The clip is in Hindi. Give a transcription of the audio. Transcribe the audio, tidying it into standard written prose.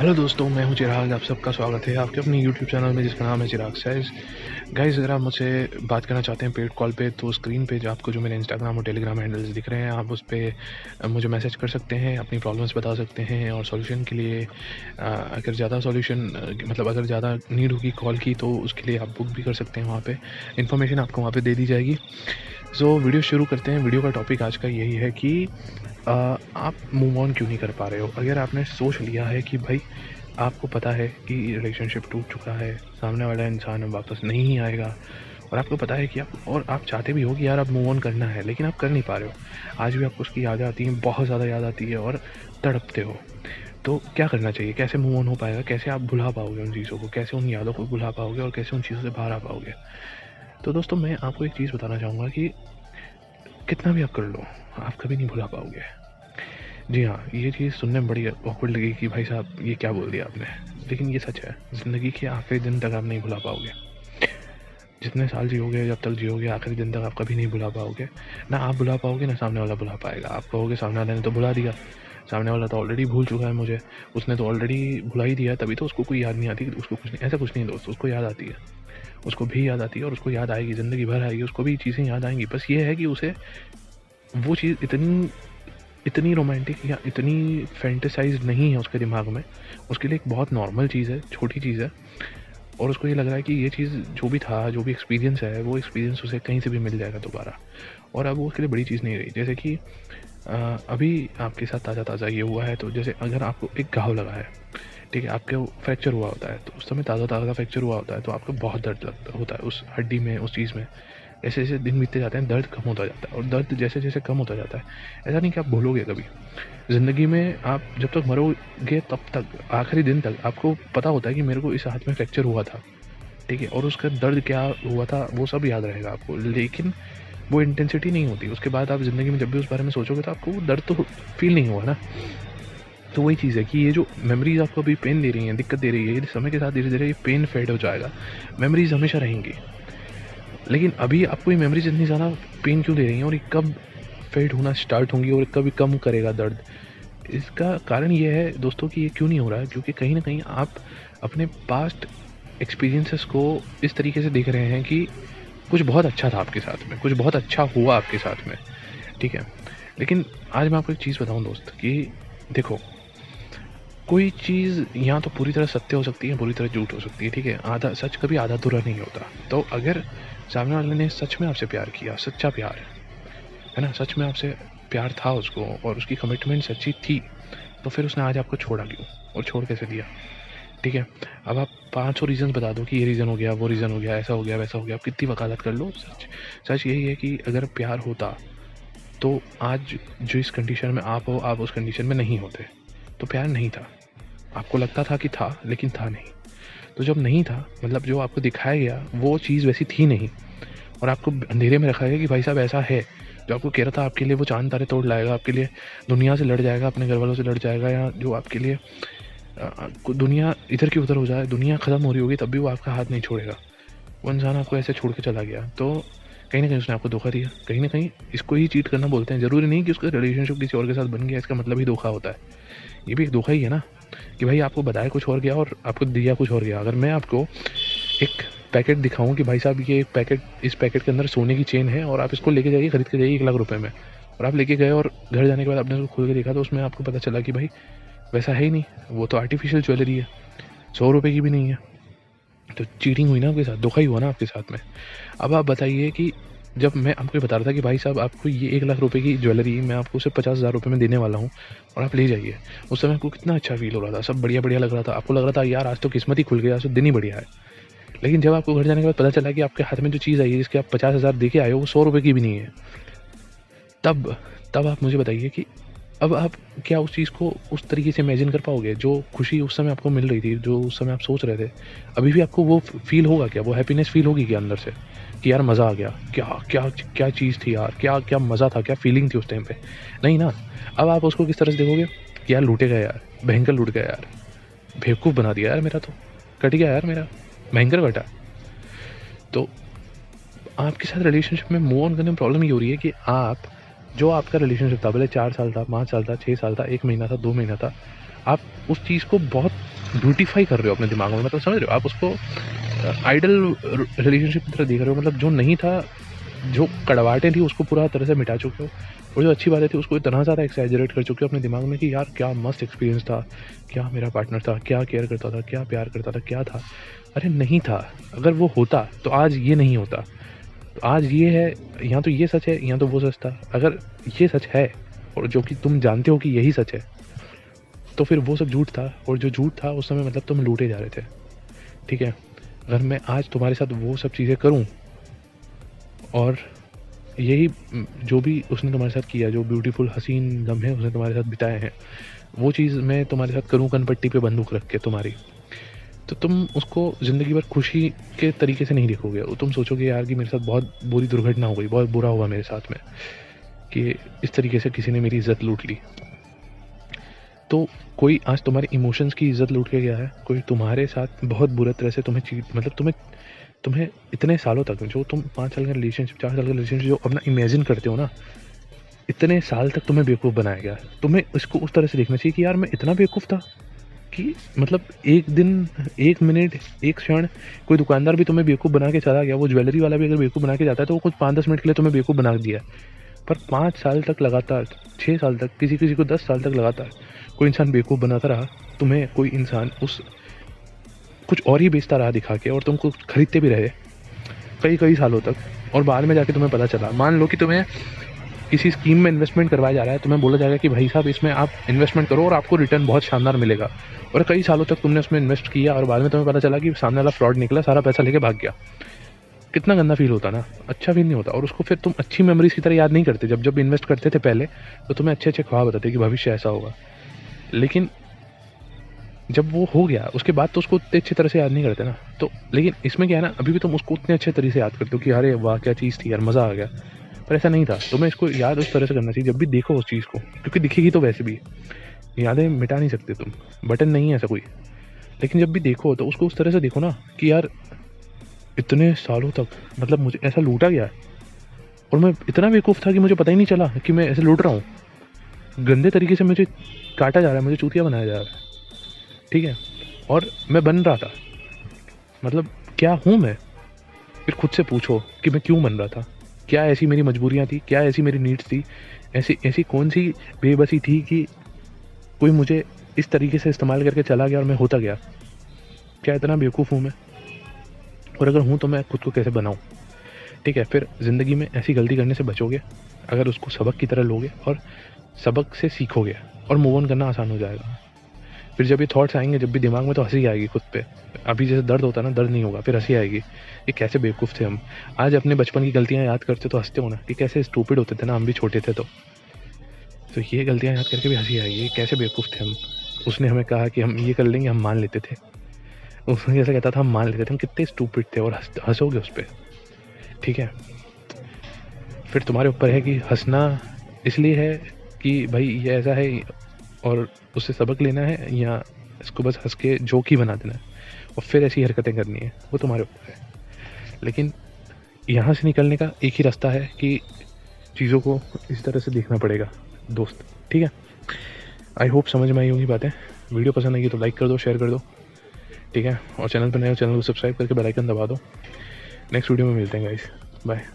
हेलो दोस्तों, मैं हूं चिराग। आप सबका स्वागत है आपके अपने यूट्यूब चैनल में जिसका नाम है चिराग सैज। गाइस, अगर आप मुझसे बात करना चाहते हैं पेड कॉल पे, तो स्क्रीन पे जो आपको जो मेरे इंस्टाग्राम और टेलीग्राम हैंडल्स दिख रहे हैं, आप उस पे मुझे मैसेज कर सकते हैं, अपनी प्रॉब्लम्स बता सकते हैं। और सॉल्यूशन के लिए अगर ज़्यादा मतलब अगर ज़्यादा नीड होगी कॉल की, तो उसके लिए आप बुक भी कर सकते हैं। वहाँ पे इन्फॉर्मेशन आपको वहाँ पे दे दी जाएगी। सो वीडियो शुरू करते हैं। वीडियो का टॉपिक आज का यही है कि आप मूव ऑन क्यों नहीं कर पा रहे हो। अगर आपने सोच लिया है कि भाई आपको पता है कि रिलेशनशिप टूट चुका है, सामने वाला इंसान अब वापस नहीं आएगा, और आपको पता है कि आप चाहते भी हो कि यार अब मूव ऑन करना है, लेकिन आप कर नहीं पा रहे हो। आज भी आपको उसकी याद आती है, बहुत ज़्यादा याद आती है और तड़पते हो। तो क्या करना चाहिए? कैसे मूव ऑन हो पाएगा? कैसे आप भुला पाओगे उन चीज़ों को? कैसे उन यादों को भुला पाओगे और कैसे उन चीज़ों से बाहर आ पाओगे? तो दोस्तों, मैं आपको एक चीज़ बताना चाहूँगा कि कितना भी आप कर लो, आप कभी नहीं भुला पाओगे। जी हाँ, ये चीज़ सुनने में बड़ी ऑकवर्ड लगी कि भाई साहब ये क्या बोल दिया आपने, लेकिन ये सच है। ज़िंदगी के आखिरी दिन तक आप नहीं भुला पाओगे। जितने साल जियोगे, जब तक जियोगे, आखिरी दिन तक आप कभी नहीं भुला पाओगे। ना आप भुला पाओगे, ना सामने वाला भुला पाएगा। आप कहोगे सामने वाले ने तो भुला दिया, सामने वाला तो ऑलरेडी भूल चुका है मुझे, उसने तो ऑलरेडी भुला ही दिया, तभी तो उसको कोई याद नहीं आती, उसको कुछ नहीं। ऐसा कुछ नहीं दोस्त, उसको याद आती है, उसको भी याद आती है और उसको याद आएगी, ज़िंदगी भर आएगी, उसको भी चीज़ें याद आएंगी। बस ये है कि उसे वो चीज़ इतनी इतनी रोमांटिक या इतनी फैंटेसाइज़ नहीं है उसके दिमाग में। उसके लिए एक बहुत नॉर्मल चीज़ है, छोटी चीज़ है, और उसको ये लग रहा है कि ये चीज़ जो भी था, जो भी एक्सपीरियंस है, वो एक्सपीरियंस उसे कहीं से भी मिल जाएगा दोबारा, और अब वो उसके लिए बड़ी चीज़ नहीं रही। जैसे कि अभी आपके साथ ताज़ा-ताज़ा ये हुआ है, तो जैसे अगर आपको एक घाव लगा है, ठीक है, आपके वो फ्रैक्चर हुआ होता है, तो उस समय ताज़ा-ताज़ा फ्रैक्चर हुआ होता है, तो आपको बहुत दर्द लगता होता है उस हड्डी में, उस चीज़ में। जैसे-जैसे दिन बीतते जाते हैं, दर्द कम होता जाता है, और दर्द जैसे-जैसे कम होता जाता है, ऐसा नहीं कि आप भूलोगे कभी। ज़िंदगी में आप जब तक मरोगे तब तक, आखिरी दिन तक आपको पता होता है कि मेरे को इस हाथ में फ्रैक्चर हुआ था, ठीक है, और उसका दर्द क्या हुआ था वो सब याद रहेगा आपको, लेकिन वो इंटेंसिटी नहीं होती। उसके बाद आप ज़िंदगी में जब भी उस बारे में सोचोगे, तो आपको वो दर्द तो फ़ील नहीं हुआ ना। तो वही चीज़ है कि ये जो मेमोरीज़ आपको अभी पेन दे रही हैं, दिक्कत दे रही है, ये समय के साथ धीरे-धीरे ये पेन फेड हो जाएगा। मेमोरीज़ हमेशा रहेंगी, लेकिन अभी आपको ये मेमोरीज़ इतनी ज़्यादा पेन क्यों दे रही हैं, और ये कब फेड होना स्टार्ट होंगी और कब कम करेगा दर्द? इसका कारण ये है दोस्तों कि ये क्यों नहीं हो रहा है, क्योंकि कहीं न कहीं आप अपने पास्ट एक्सपीरियंसेस को इस तरीके से देख रहे हैं कि कुछ बहुत अच्छा था आपके साथ में, कुछ बहुत अच्छा हुआ आपके साथ में, ठीक है? लेकिन आज मैं आपको एक चीज़ बताऊँ दोस्त कि देखो, कोई चीज़ या तो पूरी तरह सत्य हो सकती है, पूरी तरह झूठ हो सकती है, ठीक है? आधा सच कभी आधा अधूरा नहीं होता। तो अगर सामने वाले ने सच में आपसे प्यार किया, सच्चा प्यार, है ना? सच में आपसे प्यार था उसको और उसकी कमिटमेंट सच्ची थी, तो फिर उसने आज आपको छोड़ा क्यों? और छोड़ कैसे दिया? ठीक है? अब आप 500 रीज़न्स बता दो कि ये रीज़न हो गया, वो रीज़न हो गया, ऐसा हो गया, वैसा हो गया, आप कितनी वकालत कर लो, सच यही है कि अगर प्यार होता, तो आज जिस कंडीशन में आप हो, आप उस कंडीशन में नहीं होते। तो प्यार नहीं था। आपको लगता था कि था, लेकिन था नहीं। तो जब नहीं था, मतलब जो आपको दिखाया गया वो चीज़ वैसी थी नहीं, और आपको अंधेरे में रखा गया कि भाई साहब ऐसा है। जो आपको कह रहा था आपके लिए वो चाँद तारे तोड़ लाएगा, आपके लिए दुनिया से लड़ जाएगा, अपने घरवालों से लड़ जाएगा, या जो आपके लिए दुनिया इधर की उधर हो जाए, दुनिया ख़त्म हो रही होगी तब भी वो आपका हाथ नहीं छोड़ेगा। वो इंसान आपको ऐसे छोड़ के चला गया, तो कहीं न कहीं उसने आपको धोखा दिया। कहीं न कहीं इसको ही चीट करना बोलते हैं। ज़रूरी नहीं कि उसका रिलेशनशिप किसी और के साथ बन गया, इसका मतलब ही धोखा होता है। ये भी एक धोखा ही है ना, कि भाई आपको बताया कुछ और गया और आपको दिया कुछ और गया। अगर मैं आपको एक पैकेट दिखाऊँ कि भाई साहब ये एक पैकेट, इस पैकेट के अंदर सोने की चेन है और आप इसको लेके जाइए, खरीद के जाइए 1 लाख रुपए में, और आप लेके गए और घर जाने के बाद आपने उसको खोल के देखा, तो उसमें आपको पता चला कि भाई वैसा है ही नहीं, वो तो आर्टिफिशियल ज्वेलरी है, 100 रुपए की भी नहीं है। तो चीटिंग हुई ना आपके साथ, धोखा ही हुआ ना आपके साथ में। अब आप बताइए कि जब मैं आपको ये बता रहा था कि भाई साहब आपको ये 1 लाख रुपए की ज्वेलरी मैं आपको सिर्फ 50,000 रुपए में देने वाला हूँ और आप ले जाइए। उस समय आपको कितना अच्छा फ़ील हो रहा था, सब बढ़िया-बढ़िया लग रहा था। आपको लग रहा था यार आज तो किस्मत ही खुल गई, आज तो दिन ही बढ़िया है। लेकिन जब आपको घर जाने के बाद पता चला कि आपके हाथ में जो चीज़ आई है, जिसके आप 50,000 दे के आए हो, वो 100 रुपए की भी नहीं है। तब तब आप मुझे बताइए कि अब आप क्या उस चीज़ को उस तरीके से इमेजिन कर पाओगे? जो खुशी उस समय आपको मिल रही थी, जो उस समय आप सोच रहे थे, अभी भी आपको वो फ़ील होगा क्या? वो हैप्पीनेस फ़ील होगी क्या अंदर से? कि यार मज़ा आ गया, क्या क्या क्या चीज़ थी यार, क्या क्या मज़ा था, क्या फ़ीलिंग थी उस टाइम पे? नहीं ना। अब आप उसको किस तरह से देखोगे कि यार लूटे गए यार, भयंकर लूट गया यार, बेवकूफ़ बना दिया यार मेरा तो, कट गया यार मेरा, भयंकर कटा। तो आपके साथ रिलेशनशिप में मूव ऑन करने में प्रॉब्लम ये हो रही है कि आप, जो आपका रिलेशनशिप था, भले 4 साल था, 5 साल था, 6 साल था, 1 महीना था, 2 महीना था, आप उस चीज़ को बहुत ब्यूटीफाई कर रहे हो अपने दिमाग में, मतलब समझ रहे हो, आप उसको आइडल रिलेशनशिप की तरह देख रहे हो, मतलब जो नहीं था, जो कड़वाहटें थी उसको पूरा तरह से मिटा चुके हो, और जो अच्छी बातें थी उसको इतना ज़्यादा एक्सैजरेट कर चुके हो अपने दिमाग में कि यार क्या मस्त एक्सपीरियंस था, क्या मेरा पार्टनर था, क्या केयर करता था, क्या प्यार करता था, क्या था। अरे नहीं था, अगर वो होता तो आज ये नहीं होता। तो आज ये है, या तो ये सच है या तो वो सच था। अगर ये सच है और जो कि तुम जानते हो कि यही सच है, तो फिर वो सब झूठ था, और जो झूठ था उस समय मतलब तुम लूटे जा रहे थे। ठीक है, अगर मैं आज तुम्हारे साथ वो सब चीज़ें करूं, और यही जो भी उसने तुम्हारे साथ किया, जो ब्यूटीफुल हसीन लम्हे उसने तुम्हारे साथ बिताए हैं, वो चीज़ मैं तुम्हारे साथ करूं कनपट्टी पे बंदूक रख के तुम्हारी, तो तुम उसको ज़िंदगी भर खुशी के तरीके से नहीं देखोगे। वो तुम सोचोगे यार कि मेरे साथ बहुत बुरी दुर्घटना हो गई, बहुत बुरा हुआ मेरे साथ में, कि इस तरीके से किसी ने मेरी इज़्ज़त लूट ली। तो कोई आज तुम्हारे इमोशंस की इज़्ज़त लूट के गया है, कोई तुम्हारे साथ बहुत बुरी तरह से तुम्हें चीट, मतलब तुम्हें इतने सालों तक, जो तुम 5 साल का रिलेशनशिप, 4 साल का रिलेशनशिप जो अपना इमेजिन करते हो ना, इतने साल तक तुम्हें बेवकूफ़ बनाया गया। तुम्हें इसको उस तरह से देखना चाहिए कि यार मैं इतना बेवकूफ़ था कि मतलब एक दिन, 1 मिनट, 1 क्षण कोई दुकानदार भी तुम्हें बेवकूफ़ बना के चला गया, वो ज्वेलरी वाला भी अगर बेवकूफ़ बना के जाता है तो वो कुछ 5-10 मिनट के लिए तुम्हें बेवकूफ़ बना दिया। पर 5 साल तक लगातार, 6 साल तक, किसी को 10 साल तक लगातार कोई इंसान बेवकूफ़ बनाता रहा। तुम्हें कोई इंसान उस कुछ और ही बेचता रहा दिखा के, और तुम कुछ खरीदते भी रहे कई सालों तक, और बाद में जाके तुम्हें पता चला। मान लो कि तुम्हें किसी स्कीम में इन्वेस्टमेंट करवाया जा रहा है, तुम्हें बोला जाएगा कि भाई साहब इसमें आप इन्वेस्टमेंट करो और आपको रिटर्न बहुत शानदार मिलेगा, और कई सालों तक तुमने उसमें इन्वेस्ट किया और बाद में तुम्हें पता चला कि सामने वाला फ्रॉड निकला, सारा पैसा लेके भाग गया। कितना गंदा फील होता ना, अच्छा फील नहीं होता। और उसको फिर तुम अच्छी मेमोरीज की तरह याद नहीं करते। जब इन्वेस्ट करते थे पहले, तो तुम्हें अच्छे अच्छे ख्वाब बताते कि भविष्य ऐसा होगा, लेकिन जब वो हो गया उसके बाद तो उसको उतने अच्छी तरह से याद नहीं करते ना। तो लेकिन इसमें क्या है ना, अभी भी तुम उसको उतने अच्छे तरीके से याद करते हो कि अरे वाह क्या चीज़ थी यार, मज़ा आ गया। पर ऐसा नहीं था। तुम्हें इसको याद उस तरह से करना चाहिए जब भी देखो उस चीज़ को, क्योंकि दिखेगी तो वैसे भी, यादें मिटा नहीं सकते तुम, बटन नहीं है ऐसा कोई। लेकिन जब भी देखो तो उसको उस तरह से देखो ना कि यार इतने सालों तक मतलब मुझे ऐसा लूटा गया, और मैं इतना बेवकूफ़ था कि मुझे पता ही नहीं चला कि मैं ऐसे लूट रहा हूँ। गंदे तरीके से मुझे काटा जा रहा है, मुझे चूतिया बनाया जा रहा है। ठीक है, और मैं बन रहा था, मतलब क्या हूँ मैं? फिर खुद से पूछो कि मैं क्यों बन रहा था? क्या ऐसी मेरी मजबूरियाँ थी? क्या ऐसी मेरी नीड्स थी? ऐसी कौन सी बेबसी थी कि कोई मुझे इस तरीके से इस्तेमाल करके चला गया और मैं होता गया? क्या इतना बेवकूफ़ हूँ मैं? और अगर हूँ तो मैं खुद को कैसे बनाऊँ? ठीक है, फिर ज़िंदगी में ऐसी गलती करने से बचोगे अगर उसको सबक की तरह लोगे और सबक से सीखोगे, और मूव ऑन करना आसान हो जाएगा। फिर जब ये थॉट्स आएंगे जब भी दिमाग में, तो हंसी आएगी खुद पे। अभी जैसे दर्द होता है ना, दर्द नहीं होगा, फिर हंसी आएगी। ये कैसे बेवकूफ़ थे हम। आज अपने बचपन की गलतियाँ याद करते तो हंसते हो ना कि कैसे स्टूपिड होते थे ना हम भी छोटे थे। तो ये गलतियाँ याद करके भी हंसी आएगी, कैसे बेवकूफ़ थे हम। उसने हमें कहा कि हम ये कर लेंगे, हम मान लेते थे। उसने जैसे कहता था हम मान लेते थे, हम कितने स्टूपिड थे, और हंसोगे उस पर। ठीक है, फिर तुम्हारे ऊपर है कि हंसना इसलिए है कि भाई ये ऐसा है और उससे सबक लेना है, या इसको बस हंस के जोक ही बना देना है और फिर ऐसी हरकतें करनी है, वो तुम्हारे ऊपर है। लेकिन यहाँ से निकलने का एक ही रास्ता है कि चीज़ों को इस तरह से देखना पड़ेगा दोस्त। ठीक है, आई होप समझ में आई होंगी बातें। वीडियो पसंद आई तो लाइक कर दो, शेयर कर दो। ठीक है, और चैनल पर नए हो चैनल को सब्सक्राइब करके बेल आइकन दबा दो। नेक्स्ट वीडियो में मिलते हैं गाइस, बाय।